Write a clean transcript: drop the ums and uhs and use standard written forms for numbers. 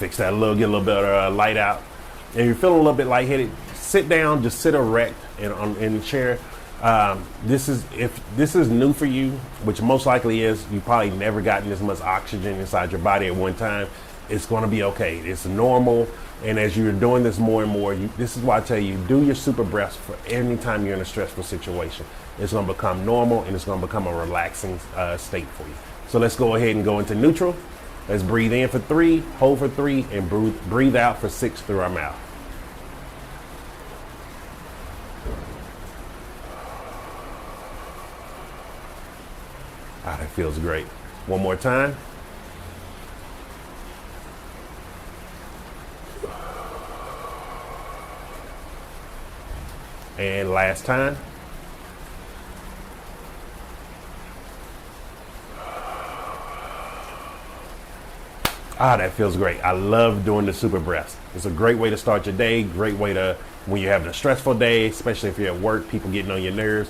fix that a little, get a little bit of light out. And you're feeling a little bit lightheaded, sit down, just sit erect in the chair. If this is new for you, which most likely is, you probably never gotten this much oxygen inside your body at one time. It's going to be okay. It's normal. And as you're doing this more and more, this is why I tell you, do your super breaths for any time you're in a stressful situation. It's going to become normal and it's going to become a relaxing state for you. So let's go ahead and go into neutral. Let's breathe in for 3, hold for 3, and breathe out for 6 through our mouth. Ah, that feels great. One more time. And last time. Ah, that feels great. I love doing the super breaths. It's a great way to start your day. Great way to, when you're having a stressful day, especially if you're at work, people getting on your nerves.